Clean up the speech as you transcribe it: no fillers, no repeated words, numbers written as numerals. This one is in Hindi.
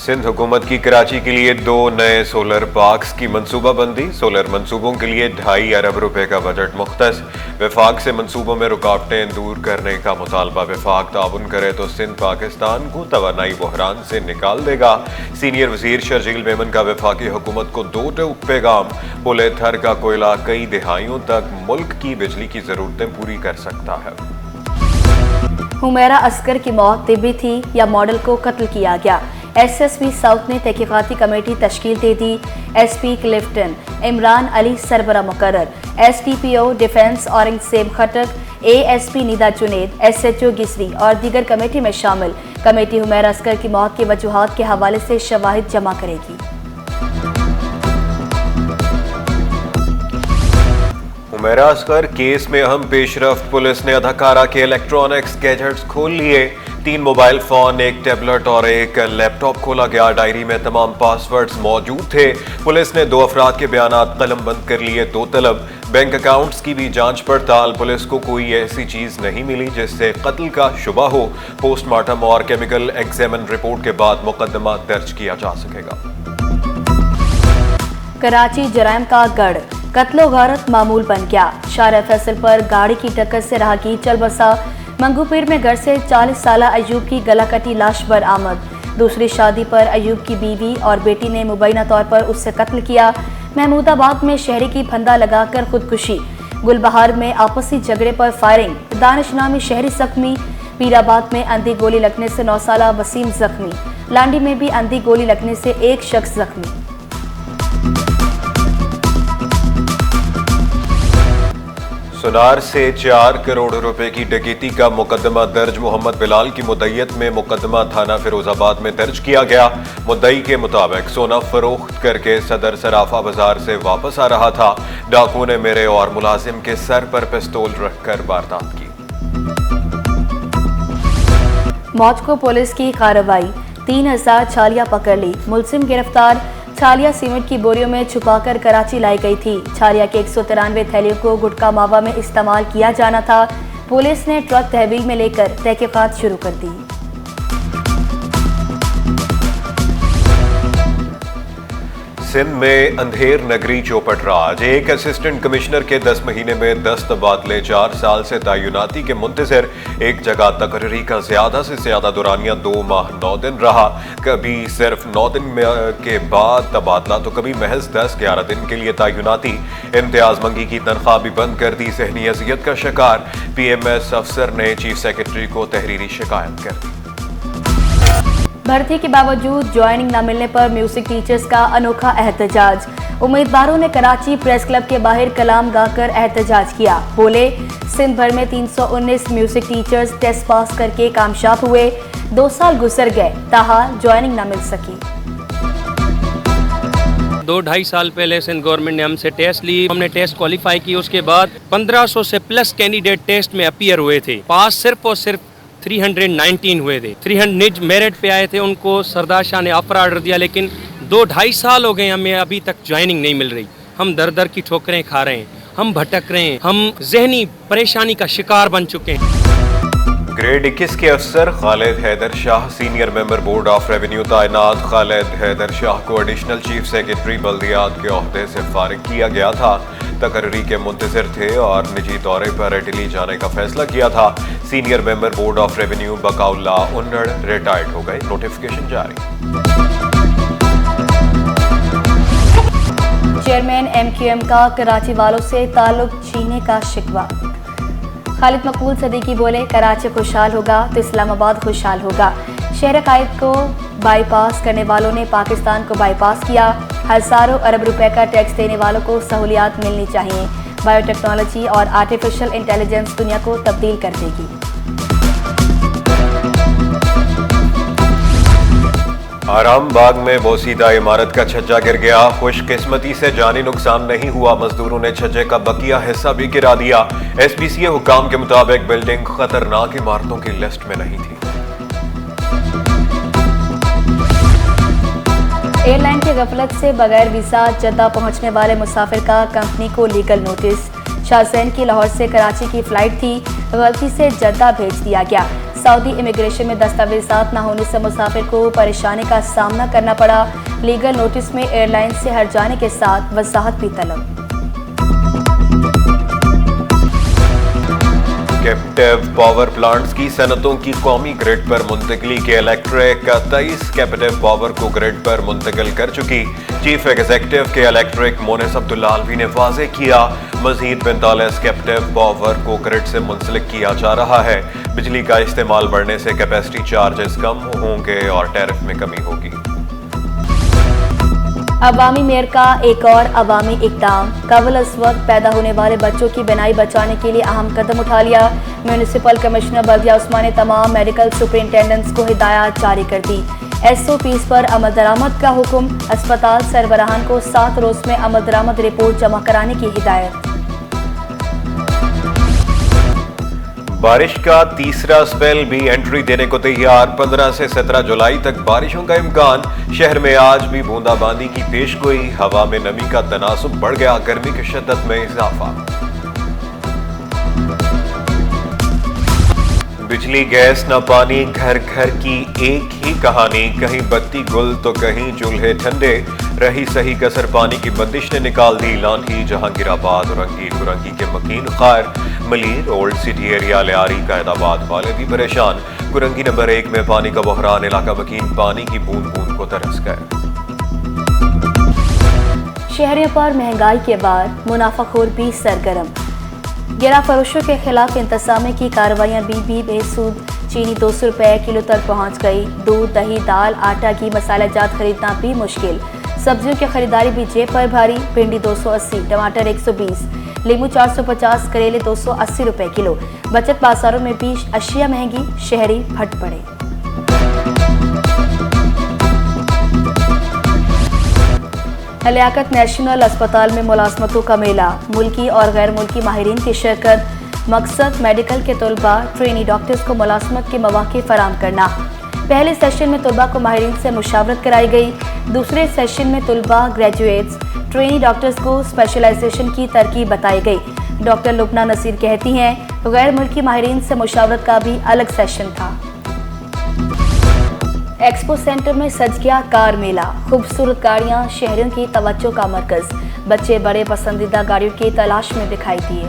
सिंध हुकूमत की कराची के लिए 2 नए सोलर पार्क्स की मनसूबाबंदी। सोलर मंसूबों के लिए 2.5 अरब रुपए का बजट मुख्तस। वफाक से मंसूबों में रुकावटें दूर करने का मुतालबा। वफाक ताउन करे तो सिंध पाकिस्तान को तवानाई बहरान से निकाल देगा। सीनियर वजीर शर्जील मेमन का वफाकी हुकूमत को 2 टूक पैगाम। बोले थर का कोयला कई दिहाइयों तक मुल्क की बिजली की जरूरतें पूरी कर सकता है। हुमैरा असगर की मौत तिब्बी थी या मॉडल को कत्ल किया गया। SSP साउथ ने तहकीकाती कमेटी तश्कील दे दी। SP क्लिफ्टन इमरान अली सरबरा मुकर्रर। SDPO डिफेंस औरंगजेब खटक, ASP निदा जुनेद, SHO गिसरी और दीगर कमेटी में शामिल। कमेटी हुमैरा असगर की मौत की वजूहात के हवाले से शवाहिद जमा करेगी। हुमैरा असगर केस में अहम पेशरफ्त। पुलिस ने अदाकारा के इलेक्ट्रॉनिक्स गैजेट्स खोल लिए। 3 मोबाइल फोन, 1 टैबलेट और 1 लैपटॉप खोला गया। डायरी में तमाम पासवर्ड्स मौजूद थे। पुलिस ने 2 अफराद के बयानात कलमबंद कर लिए। 2 तलब। बैंक अकाउंट्स की भी जांच पड़ताल। पुलिस को कोई ऐसी चीज नहीं मिली जिससे कत्ल का शुबा हो। पोस्टमार्टम और केमिकल एग्जामिन रिपोर्ट के बाद मुकदमा दर्ज किया जा सकेगा। कराची जराइम का गढ़, कत्लो गारत मामूल बन गया। शारा फैसल पर गाड़ी की टक्कर से राहगीर चल बसा। मंगूपीर में घर से 40 साला अयूब की गला कटी लाश बरामद। दूसरी शादी पर अयूब की बीवी और बेटी ने मुबैना तौर पर उससे कत्ल किया। महमूदाबाद में शहरी की फंदा लगाकर खुदकुशी। गुलबहार में आपसी झगड़े पर फायरिंग। दानिश नामी शहरी जख्मी। पीराबाद में अंधी गोली लगने से 9 साला वसीम जख्मी। लांडी में भी अंधी गोली लगने से 1 शख्स जख्मी। सुनार से 4 करोड़ रुपए की डकैती का मुकदमा दर्ज। मोहम्मद बिलाल की मुद्दईयत में मुकदमा थाना फिरोजाबाद में दर्ज किया गया। मुद्दई के मुताबिक सोना फरोख्त करके सदर सराफा बाजार से वापस आ रहा था। डाकू ने मेरे और मुलाजिम के सर पर पिस्तौल रखकर वारदात की। मौजको पुलिस की कार्रवाई, 3000 छालियां पकड़ ली। मुलजिम गिरफ्तार। छालिया सीमेंट की बोरियों में छुपाकर कराची लाई गई थी। छालिया के 193 थैलियों को गुटखा मावा में इस्तेमाल किया जाना था। पुलिस ने ट्रक तहवील में लेकर तहकीकात शुरू कर दी। सिंध में अंधेर नगरी चौपट राज। एक असिस्टेंट कमिश्नर के 10 महीने में 10 तबादले। 4 साल से तैनाती के मुंतजर। एक जगह तकर्री का ज्यादा से ज्यादा दुरानिया 2 माह 9 दिन रहा। कभी सिर्फ 9 दिन के बाद तबादला तो कभी महज 10-11 दिन के लिए तैनाती। इम्तियाज मंगी की तनख्वाह भी बंद कर दी। ज़हनी अजियत का शिकार। PMS अफसर ने चीफ सेक्रेटरी को तहरीरी शिकायत कर दी। भर्ती के बावजूद ज्वाइनिंग न मिलने पर म्यूजिक टीचर्स का अनोखा एहतजाज। उम्मीदवारों ने कराची प्रेस क्लब के बाहर कलाम गाकर एहतजाज किया। बोले सिंध भर में 319 म्यूजिक टीचर्स टेस्ट पास करके कामयाब हुए। 2 साल गुजर गए, ताहाल ज्वाइनिंग न मिल सकी। 2-2.5 साल पहले सिंध गवर्नमेंट ने हमसे टेस्ट ली। हमने टेस्ट क्वालिफाई की। उसके बाद 1500 से प्लस कैंडिडेट टेस्ट में अपीयर हुए थे। पास सिर्फ और सिर्फ 319 हुए थे। 300 मेरिट पे आए थे। उनको सरदार शाह ने ऑफर ऑर्डर दिया, लेकिन 2-2.5 साल हो गए हमें अभी तक ज्वाइनिंग नहीं मिल रही। हम दर दर की ठोकरें खा रहे हैं, हम भटक रहे हैं, हम जहनी परेशानी का शिकार बन चुके हैं। ग्रेड 21 के अफसर Khalid Haider Shah senior member board of revenue तैनात। खालिद हैदर शाह को एडिशनल चीफ सेक्रेटरी बल्दियात के ओहदे से फारिग किया गया था। तकर्री के मुंतजर थे और निजी दौरे पर इटली जाने का फैसला किया था। Senior member board of revenue बकाउल्ला उन्नड़ रिटायर्ड हो गए। नोटिफिकेशन जारी। चेयरमैन MQM का कराची वालों से ताल्लुक छीनने का शिकवा। खालिद मकबूल सदीकी बोले कराची खुशहाल होगा तो इस्लामाबाद खुशहाल होगा। शहर कायद को बाईपास करने वालों ने पाकिस्तान को बाईपास किया। हजारों अरब रुपए का टैक्स देने वालों को सहूलियात मिलनी चाहिए। बायोटेक्नोलॉजी और आर्टिफिशियल इंटेलिजेंस दुनिया को तब्दील कर देगी। आराम बाग में बोसीदा इमारत का छज्जा गिर गया। खुशकिस्मती से जानी नुकसान नहीं हुआ। मजदूरों ने छज्जे का बकिया हिस्सा भी गिरा दिया। SPCA हुकाम के मुताबिक बिल्डिंग खतरनाक इमारतों की लिस्ट में नहीं थी। एयरलाइन की गफलत से बगैर वीजा जद्दा पहुंचने वाले मुसाफिर का कंपनी को लीगल नोटिस। शाहजैन की लाहौर से कराची की फ्लाइट थी, गलती से जद्दा भेज दिया गया। सऊदी इमिग्रेशन में दस्तावेजात न होने से मुसाफिर को परेशानी का सामना करना पड़ा। लीगल नोटिस में एयरलाइन से हट जाने के साथ वजाहत भी तलब। कैप्टिव पावर प्लांट्स की सनतों की कौमी ग्रिड पर मुंतकली के इलेक्ट्रिक 23 कैप्टिव पावर को ग्रिड पर मुंतकिल कर चुकी चीफ एग्जीक्यूटिव के इलेक्ट्रिक मोनिस अब्दुल्लालवी ने वाजे किया। मजीद 45 कैप्टिव पावर को ग्रिड से मुंसलिक किया जा रहा है। बिजली का इस्तेमाल बढ़ने से कैपेसिटी चार्जेस कम होंगे और टैरिफ में कमी होगी। अवामी मेयर का एक और अवामी इक़दाम, कबल अस वक्त पैदा होने वाले बच्चों की बिनाई बचाने के लिए अहम कदम उठा लिया। म्यूनिसिपल कमिश्नर बल्दिया उस्मान ने तमाम मेडिकल सुपरिंटेंडेंट्स को हिदायत जारी कर दी। SOPs पर अमल दरामद का हुक्म, अस्पताल सरबराहान को 7 रोज में अमल दरामद रिपोर्ट जमा कराने की हिदायत। बारिश का तीसरा स्पेल भी एंट्री देने को तैयार। 15 से 17 जुलाई तक बारिशों का इम्कान। शहर में आज भी बूंदाबांदी की पेशगोई। हवा में नमी का तनासुब बढ़ गया, गर्मी की शिद्दत में इजाफा। बिजली गैस न पानी, घर घर की एक ही कहानी। कहीं बत्ती गुल तो कहीं चूल्हे ठंडे। रही सही कसर पानी की बंदिश ने निकाल दी। लांधी, जहांगीराबाद, रंगी कुरंगी के मकीन खार। Malir, old city area, Lyari, Qaidabad वाले भी परेशान। कुरंगी नंबर 1 में पानी का बहरान, इलाका मकीन पानी की बूंद बूंद को तरस गए। शहरियों पर महंगाई के बाद मुनाफाखोर भी सरगर्म। गिरा फरोशों के खिलाफ इंतजामी की कार्रवाइयाँ भी बेसूद। चीनी 200 रुपये किलो तक पहुँच गई। दूध, दही, दाल, आटा, घी, मसाला जात खरीदना भी मुश्किल। सब्जियों की खरीदारी भी जेब पर भारी। भिंडी 280, टमाटर 120, नींबू 450, करेले 280 रुपये किलो। बचत बाजारों में भी अशिया महंगी, शहरी फट पड़े। लियाकत नेशनल अस्पताल में मुलाजमतों का मेला। मुल्की और गैर मुल्की माहिरीन की शिरकत। मकसद मेडिकल के तलबा, ट्रेनी डॉक्टर्स को मुलाजमत के मौके फराहम करना। पहले सेशन में तलबा को माहिरीन से मुशावरत कराई गई। दूसरे सेशन में तलबा, ग्रेजुएट्स, ट्रेनी डॉक्टर्स को स्पेशलाइजेशन की तरकीब बताई गई। डॉक्टर लुबना नसीर कहती हैं, गैर मुल्की माहिरीन से मुशावरत का भी अलग सेशन था। एक्सपो सेंटर में सज गया कार मेला। खूबसूरत गाड़ियां शहरियों की तवज्जो का मरकज। बच्चे बड़े पसंदीदा गाड़ियों की तलाश में दिखाई दिए।